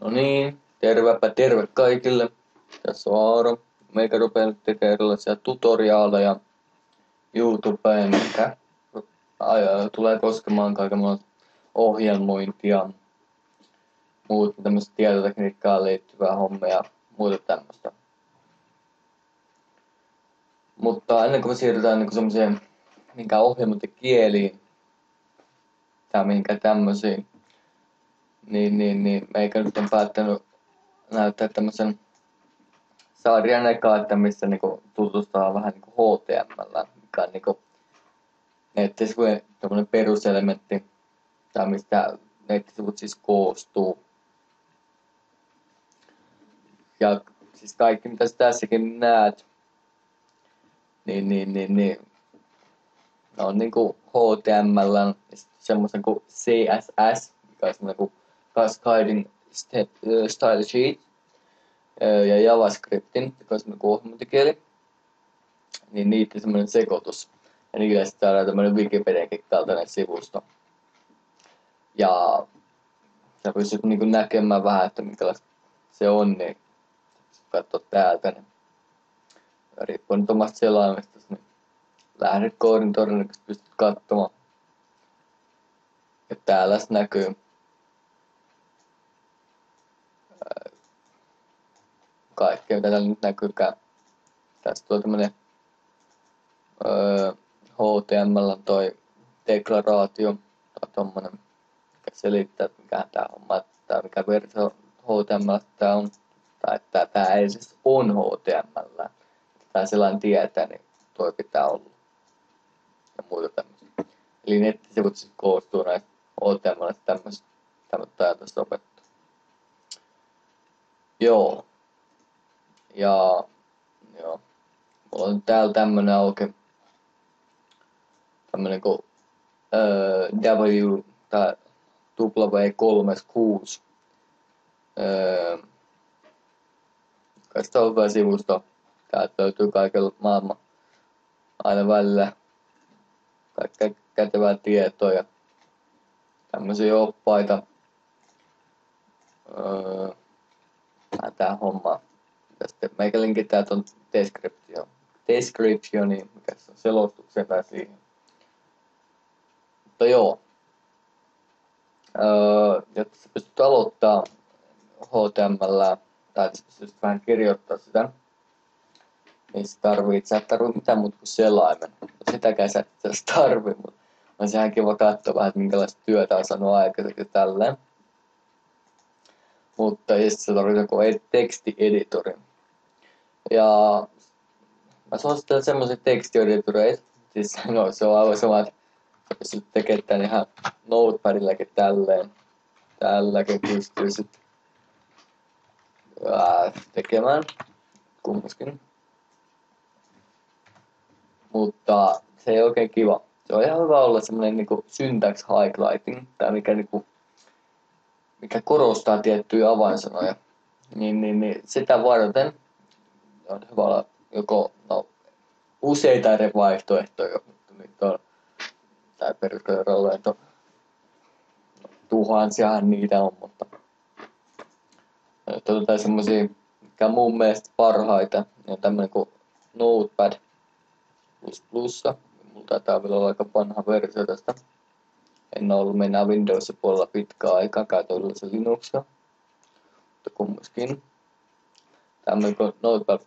No niin, tervepä terve kaikille. Tässä on Aaro. Meikä rupeaa nyt tekemään erilaisia tutoriaaleja YouTubeen, mikä tulee koskemaan kaikenlaista ohjelmointia, muuta tämmöistä tietotekniikkaan liittyvää hommia ja muuta tämmöistä. Mutta ennen kuin me siirrytään niin semmoiseen minkään ohjelmointikieliin tai mihinkään tämmöisiin, niin meikä nyt on päättänyt näyttää tämmöisen sarjan eka, että missä niinku tutustutaan vähän niinku HTML, mikä on niinku nettisivujen tämmönen peruselementti, tai mistä nettisivut siis koostuu. Ja siis kaikki mitä sä tässäkin näet, niin ne on niinku HTML ja semmoisen kuin CSS, mikä on semmoinen kuin Cascading Style Sheet, ja JavaScriptin, joka on semmoinen ohjelmointikieli, niin niitä semmoinen sekoitus. Ja niillä sitten saadaan tämmönen Wikipediakin kaltainen sivusto. Ja sä pystyt niinku näkemään vähän, että minkälaista se on, niin katso täältä. Niin riippuen nyt omasta selaimesta, niin lähdekoodin todennäköisesti pystyt katsomaan. Ja täällä se näkyy kaikkea, mitä täällä nyt näkyykään. Tästä tulee tämmönen HTML toi deklaraatio tai tommonen, mikä selittää, että mikähän tää homma, tai mikä versio HTML tää on, tai että tää ei siis on HTML. Tää sellainen tietää, niin toi pitää olla. Ja muuta tämmöistä. Eli nettisivut siis koostuu näistä HTMLista tämmöistä ajatusta opettaa. Joo. Ja joo. Mulla on täällä tämmönen auki. Tämmönen kuin W tai W36. Tästä on hyvä sivusto. Täältä löytyy kaikella maailman aina välillä kaikkea kätevää tietoa ja tämmöisiä oppaita. Tää homma. Sitten meikä linkitään ton descriptioniin, mikä se on selostukseen tai siihen. Mutta joo. Jotta sä pystyt aloittaa HTML tai sä pystyt vähän kirjoittaa sitä, niin sä et tarvii mitään muuta kuin selaimen. Sitäkään sä et tarvii, mutta on sehän kiva katsoa vähän, että minkälaista työtä on saanut aikaiseksi tälleen. Mutta sitten sä tarvitset joku tekstieditorin. Ja mä suosittelen semmosia tekstieditoreita. Siis no, se on aivan sama, että sä pystyt tekemään tän ihan notepadillakin tälleen. Tälläkin pystyy sit tekemään kumminkin. Mutta se ei oikein kiva. Se on ihan hyvä olla semmonen niinku syntax highlighting, tai mikä korostaa tiettyjä avainsanoja. Niin sitä varten on hyvä olla joko useita eri vaihtoehtoja, mutta niitä on, tai peruskoiralla, että tuhansiahan niitä on, mutta otetaan semmosia, mikä on mun mielestä parhaita, on tämmönen kuin Notepad++. Mulla taitaa vielä olla aika vanha versio tästä. En ole ollut mennä Windowsin puolella pitkään aikaa, käytän yleensä Linuxia, mutta kumminkin. Tämmönen kuin Notepad++.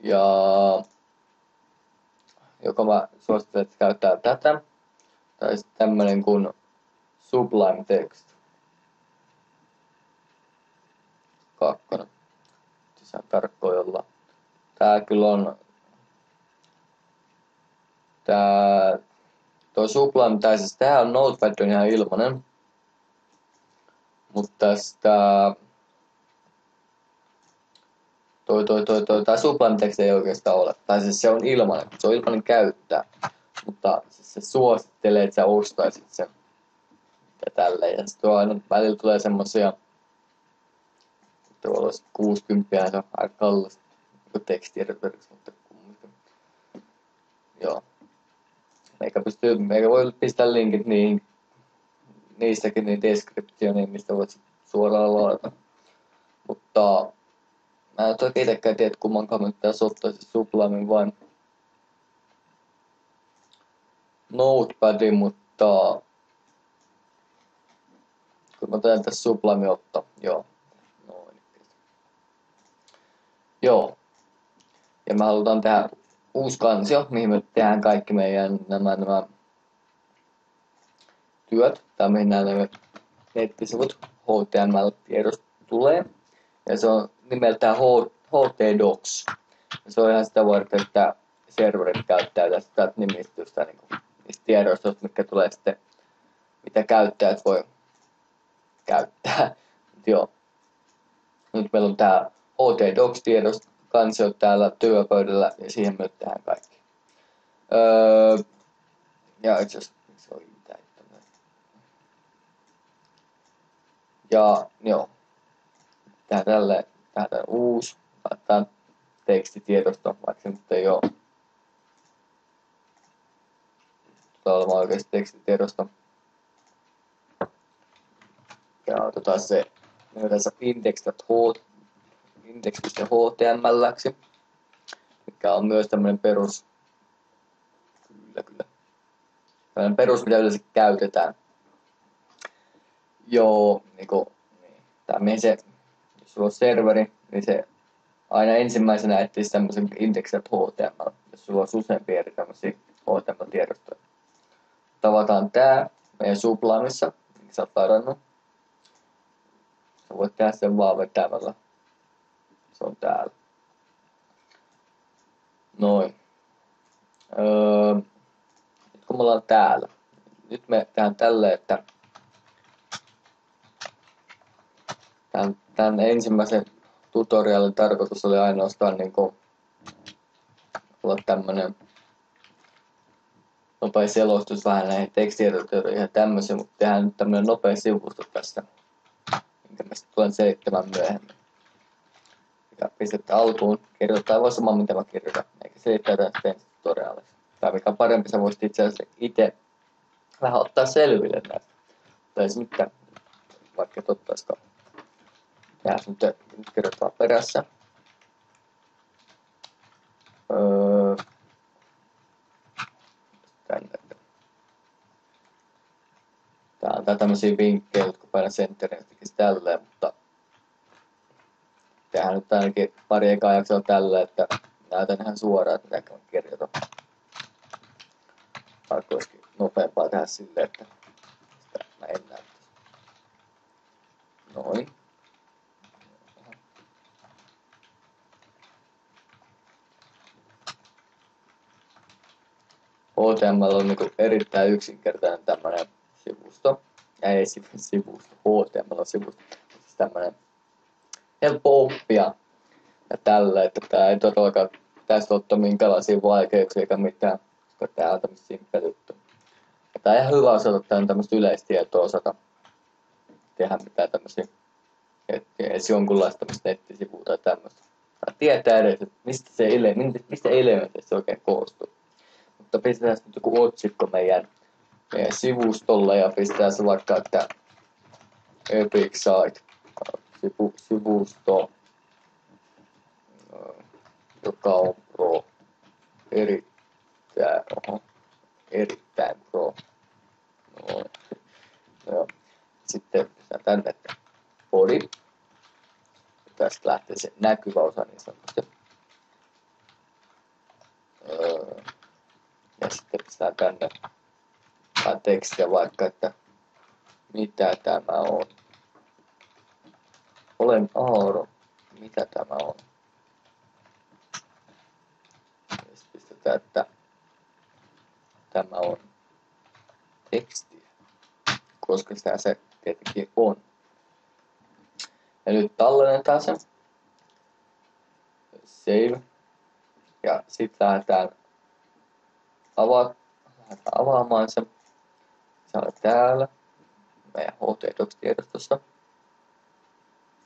Ja joko mä suosittelen, että käyttää tätä, tai sitten tämmönen kuin Sublime Text 2. Sisään tarkkoilla. Tää kyllä on toi Sublime, tai siis tää on Notepad on ihan ilmanen. Mutta tästä tää Sublime Text ei oikeastaan ole. Tai siis se on ilmanen, se on ilmanen käyttää. Mutta siis se suosittelee, että sä ostaisit sen. Ja tälleen. Ja sit aina välillä tulee semmosia, tuolla 60 se on aika kallista. Tekstieditoriksi, mutta kumminkin. Joo. Meikä voi pistää linkit niihin niistäkin niin descriptioni, mistä voit suoraan ladata. Mutta mä en toki itsekään tiedä, kummankaan mä tässä ottaisin Sublimen vain Notepadin, mutta kun mä teen tässä Sublime ottaa, joo. Noin. Joo. Ja me halutaan tehdä uusi kansio, mihin me tehdään kaikki meidän nämä työt, tai mihin nämä nettisivut HTML-tiedosta tulee. Ja se on nimeltään HT-Docs. Ja se on ihan sitä varten, että serverit käyttää tästä nimistystä niin niistä tiedoista, mitkä tulee sitten, mitä käyttäjät voi käyttää. Joo. Nyt meillä on tää HT-Docs-tiedosto kansio täällä työpöydällä ja siihen me tehdään kaikki. Ja itse asiassa se on täyttänyt. Ja joo. Tehdään tälle uusi. Laitetaan tekstitiedosto, vaikka se nyt ei oo. Tulee olemaan oikeesti tekstitiedosto. Ja otetaan se tässä index.html, mikä on myös tämmönen perus. Kyllä. Tämmönen perus, mitä yleensä käytetään. Joo, niin. Tää mihin se, jos sulla on serveri, niin se aina ensimmäisenä etsisi tämmösen index.html, jos sulla on useampia eri tämmösiä HTML-tiedostoja. Tavataan tää meidän Sublimessa, minkä sä oot ladannut. Sä voit tehdä sen vaan vetämällä. Se on täällä. Noin. Nyt kun me ollaan täällä. Nyt me tehdään tälleen, että tämän ensimmäisen tutorialin tarkoitus oli ainoastaan niinku olla tämmönen nopea selostus vähän näihin tekstitiedostoihin ja tämmöisiä, mutta tehdään nyt tämmönen nopea sivusto tästä, minkä mä sitten tulen selittämään myöhemmin. Ja pistetään alkuun, kirjoitetaan vaan sama mitä mä kirjoitan, eikä selittää tästä ensin tutorialissa. Tai mikä parempi, sä voisit itse asiassa itse vähän ottaa selville näistä. Tai ei se mitään, vaikka tottaiskaan. Tehdään nyt kirjoitetaan perässä. Tänne. Tää antaa tämmösiä vinkkejä, jotka painaa centeriin tekisi tälleen, mutta tehdään nyt ainakin pari ekaa jaksoa tälleen, että näytän ihan suoraan, että mitä mä kirjoitan. Vaikka olisikin nopeampaa tehdä silleen, että sitä mä en näyttäisi. Noin. HTML on niinku erittäin yksinkertainen tämmönen sivusto. Ei sivusto, HTML on sivusto. Siis tämmönen helppo oppia. Ja tällä, että tää ei todellakaan tästä ottaa minkälaisia vaikeuksia eikä mitään. Koska tää on tämmöstä simppeli juttu. Ja tää on ihan hyvä osata, tää on tämmöstä yleistietoa osata tehdä mitään tämmösiä. Edes jonkunlaista tämmöstä nettisivua tai tämmöstä. Tai tietää edes, että mistä elementeistä se oikein koostuu. Mutta pistetään nyt joku otsikko meidän sivustolle ja pistetään se vaikka, että Epic Site sivusto, joka on pro, erittäin pro. No, sitten pistetään tänne body. Tästä lähtee se näkyvä osa niin sanotusti. Ja sitten pistetään tänne tekstiä vaikka, että mitä tämä on. Olen Aaro. Mitä tämä on? Ja sitten pistetään, että tämä on tekstiä. Koska sitä se tietenkin on. Ja nyt tallennetaan se. Save. Ja sitten lähdetään avaamaan se. Se on täällä. Meidän HT-Docs-tiedostossa.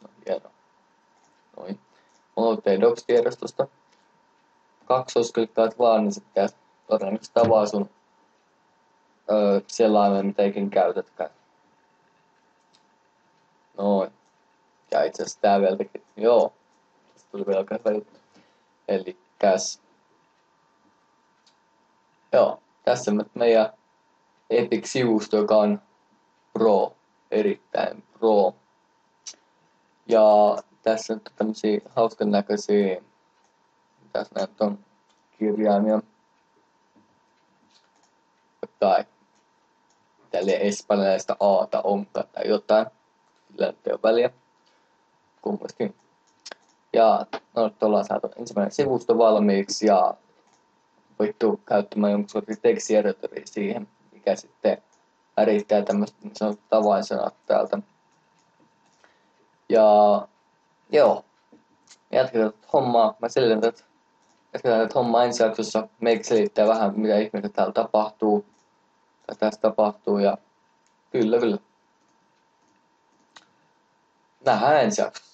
No hienoa. Noin. HT-Docs-tiedostosta. Kaksoisklikkaat vaan, niin se pitäisi todennäköisesti avaa sun selaimen, mitä ikin käytätkään. Noin. Ja itse asiassa tää vielä teki. Joo. Tästä tuli vielä oikein hyvä juttu. Elikkäs. Joo. Tässä meidän Epic-sivusto, joka on pro. Erittäin pro. Ja tässä on tämmösiä hauskan näköisiä. Mitäs näitä on? Kirjaimia. Tai tälleen espanjalaista aata onka tai jotain. Sillä ei ole väliä. Kumminkin. Ja no, ollaan saatu ensimmäinen sivusto valmiiksi ja voittu käyttämään jonkun sortin tekstieditoriä siihen, mikä sitten värittää tämmöistä niin sanottua avainsanat täältä. Ja joo, jatketaan hommaa. Mä selitän tätä hommaa ensi jaksossa. Meikki selittää vähän, mitä ihmeitä täällä tapahtuu. Tai tässä tapahtuu ja kyllä. Nähdään ensi jaksossa.